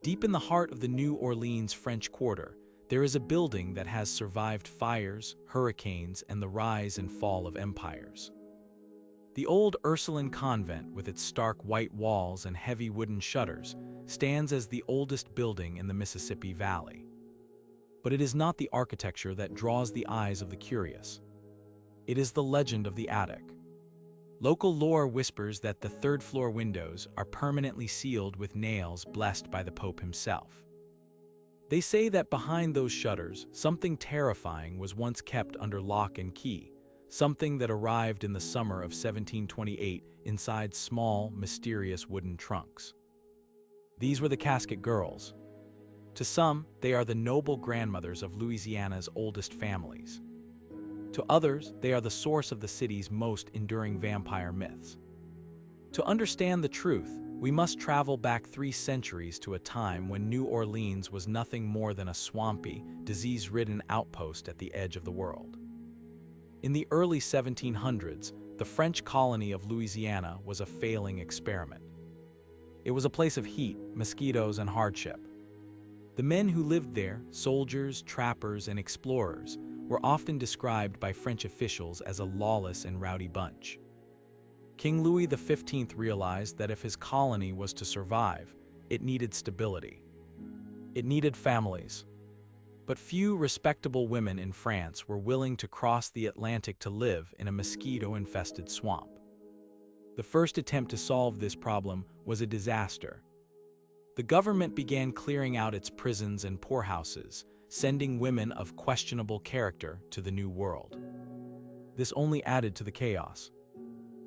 Deep in the heart of the New Orleans French Quarter, there is a building that has survived fires, hurricanes, and the rise and fall of empires. The Old Ursuline Convent, with its stark white walls and heavy wooden shutters, stands as the oldest building in the Mississippi Valley. But it is not the architecture that draws the eyes of the curious. It is the legend of the attic. Local lore whispers that the third-floor windows are permanently sealed with nails blessed by the Pope himself. They say that behind those shutters, something terrifying was once kept under lock and key, something that arrived in the summer of 1728 inside small, mysterious wooden trunks. These were the Casket Girls. To some, they are the noble grandmothers of Louisiana's oldest families. To others, they are the source of the city's most enduring vampire myths. To understand the truth, we must travel back 3 centuries to a time when New Orleans was nothing more than a swampy, disease-ridden outpost at the edge of the world. In the early 1700s, the French colony of Louisiana was a failing experiment. It was a place of heat, mosquitoes, and hardship. The men who lived there, soldiers, trappers, and explorers, were often described by French officials as a lawless and rowdy bunch. King Louis XV realized that if his colony was to survive, it needed stability. It needed families. But few respectable women in France were willing to cross the Atlantic to live in a mosquito-infested swamp. The first attempt to solve this problem was a disaster. The government began clearing out its prisons and poorhouses, sending women of questionable character to the New World. This only added to the chaos.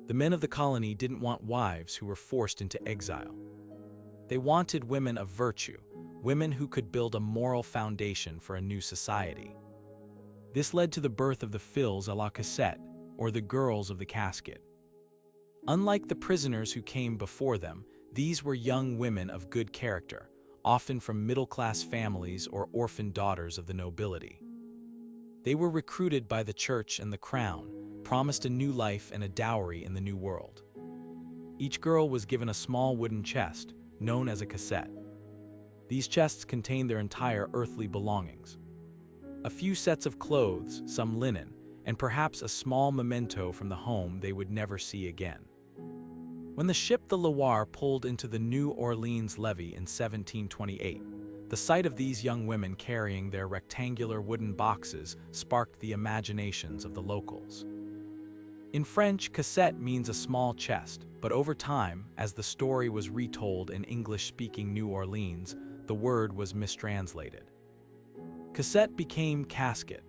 The men of the colony didn't want wives who were forced into exile. They wanted women of virtue, women who could build a moral foundation for a new society. This led to the birth of the filles à la Cassette, or the girls of the casket. Unlike the prisoners who came before them, these were young women of good character, often from middle-class families or orphan daughters of the nobility. They were recruited by the church and the crown, promised a new life and a dowry in the New World. Each girl was given a small wooden chest, known as a cassette. These chests contained their entire earthly belongings. A few sets of clothes, some linen, and perhaps a small memento from the home they would never see again. When the ship the Loire pulled into the New Orleans levee in 1728, the sight of these young women carrying their rectangular wooden boxes sparked the imaginations of the locals. In French, cassette means a small chest, but over time, as the story was retold in English-speaking New Orleans, the word was mistranslated. Cassette became casket,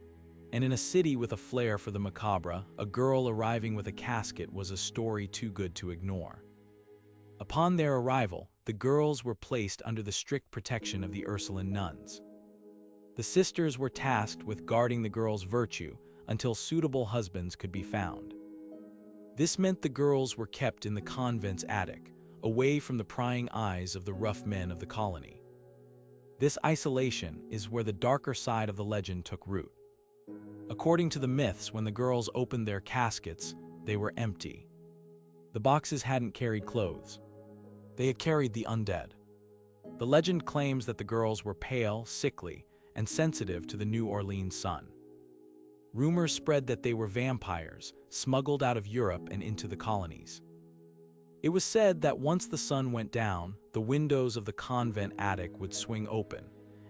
and in a city with a flair for the macabre, a girl arriving with a casket was a story too good to ignore. Upon their arrival, the girls were placed under the strict protection of the Ursuline nuns. The sisters were tasked with guarding the girls' virtue until suitable husbands could be found. This meant the girls were kept in the convent's attic, away from the prying eyes of the rough men of the colony. This isolation is where the darker side of the legend took root. According to the myths, when the girls opened their caskets, they were empty. The boxes hadn't carried clothes. They had carried the undead. The legend claims that the girls were pale, sickly, and sensitive to the New Orleans sun. Rumors spread that they were vampires, smuggled out of Europe and into the colonies. It was said that once the sun went down, the windows of the convent attic would swing open,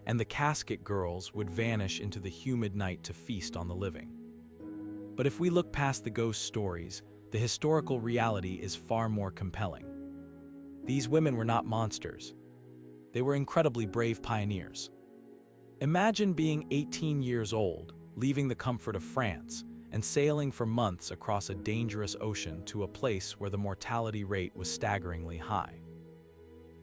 and the casket girls would vanish into the humid night to feast on the living. But if we look past the ghost stories, the historical reality is far more compelling. These women were not monsters. They were incredibly brave pioneers. Imagine being 18 years old, leaving the comfort of France, and sailing for months across a dangerous ocean to a place where the mortality rate was staggeringly high.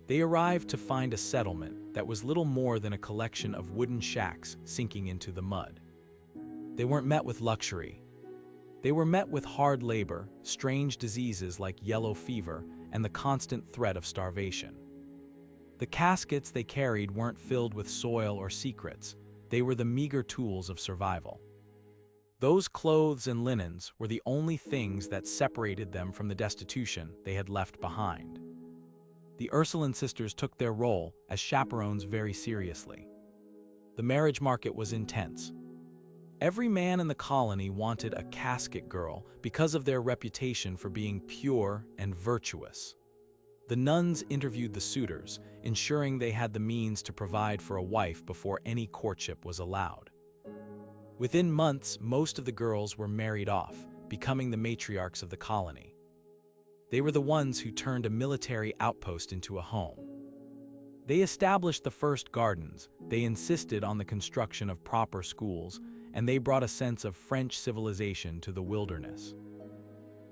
They arrived to find a settlement that was little more than a collection of wooden shacks sinking into the mud. They weren't met with luxury. They were met with hard labor, strange diseases like yellow fever, and the constant threat of starvation. The caskets they carried weren't filled with soil or secrets. They were the meager tools of survival. Those clothes and linens were the only things that separated them from the destitution they had left behind. the Ursuline sisters took their role as chaperones very seriously. The marriage market was intense. Every man in the colony wanted a casket girl because of their reputation for being pure and virtuous. The nuns interviewed the suitors, ensuring they had the means to provide for a wife before any courtship was allowed. Within months, most of the girls were married off, becoming the matriarchs of the colony. They were the ones who turned a military outpost into a home. They established the first gardens, they insisted on the construction of proper schools, and they brought a sense of French civilization to the wilderness.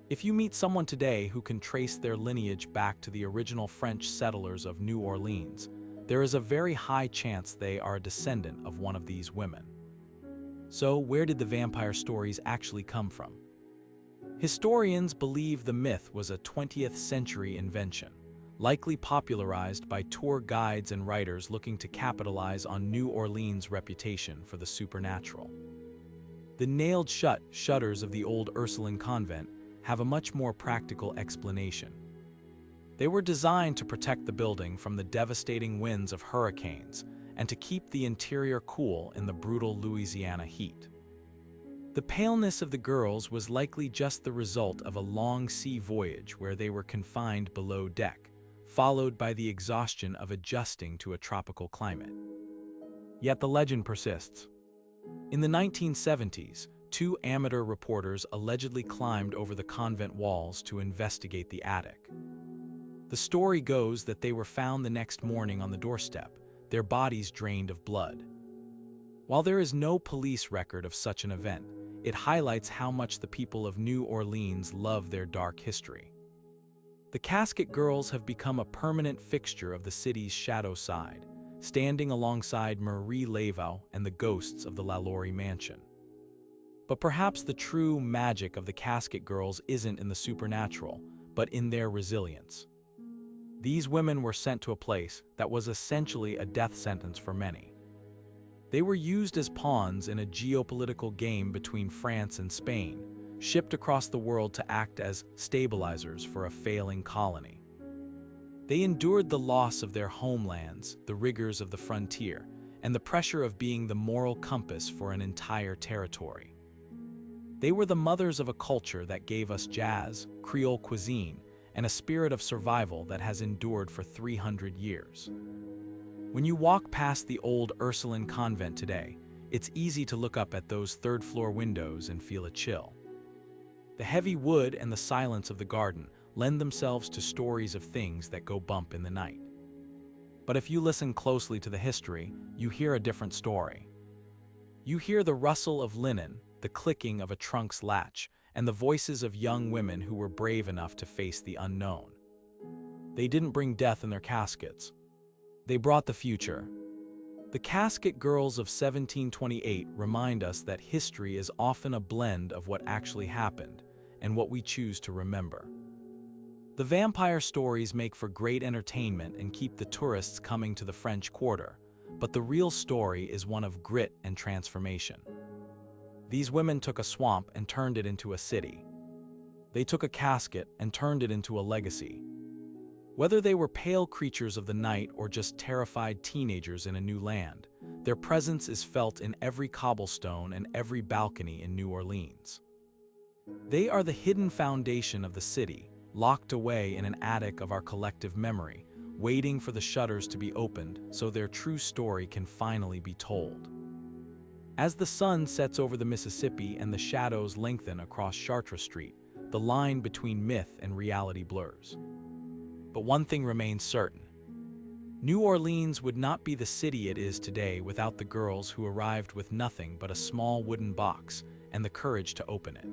If you meet someone today who can trace their lineage back to the original French settlers of New Orleans, there is a very high chance they are a descendant of one of these women. So, where did the vampire stories actually come from? Historians believe the myth was a 20th century invention, likely popularized by tour guides and writers looking to capitalize on New Orleans' reputation for the supernatural. The nailed-shut shutters of the Old Ursuline Convent have a much more practical explanation. They were designed to protect the building from the devastating winds of hurricanes and to keep the interior cool in the brutal Louisiana heat. The paleness of the girls was likely just the result of a long sea voyage where they were confined below deck, followed by the exhaustion of adjusting to a tropical climate. Yet the legend persists. In the 1970s, two amateur reporters allegedly climbed over the convent walls to investigate the attic. The story goes that they were found the next morning on the doorstep, their bodies drained of blood. While there is no police record of such an event, it highlights how much the people of New Orleans love their dark history. The Casket Girls have become a permanent fixture of the city's shadow side, standing alongside Marie Laveau and the ghosts of the Lalaurie mansion. But perhaps the true magic of the Casket Girls isn't in the supernatural, but in their resilience. These women were sent to a place that was essentially a death sentence for many. They were used as pawns in a geopolitical game between France and Spain, shipped across the world to act as stabilizers for a failing colony. They endured the loss of their homelands, the rigors of the frontier, and the pressure of being the moral compass for an entire territory. They were the mothers of a culture that gave us jazz, Creole cuisine, and a spirit of survival that has endured for 300 years. When you walk past the Old Ursuline Convent today, it's easy to look up at those third-floor windows and feel a chill. The heavy wood and the silence of the garden lend themselves to stories of things that go bump in the night. But if you listen closely to the history, you hear a different story. You hear the rustle of linen, the clicking of a trunk's latch, and the voices of young women who were brave enough to face the unknown. They didn't bring death in their caskets. They brought the future. The Casket Girls of 1728 remind us that history is often a blend of what actually happened and what we choose to remember. The vampire stories make for great entertainment and keep the tourists coming to the French Quarter, but the real story is one of grit and transformation. These women took a swamp and turned it into a city. They took a casket and turned it into a legacy. Whether they were pale creatures of the night or just terrified teenagers in a new land, their presence is felt in every cobblestone and every balcony in New Orleans. They are the hidden foundation of the city, locked away in an attic of our collective memory, waiting for the shutters to be opened so their true story can finally be told. As the sun sets over the Mississippi and the shadows lengthen across Chartres Street, the line between myth and reality blurs. But one thing remains certain. New Orleans would not be the city it is today without the girls who arrived with nothing but a small wooden box and the courage to open it.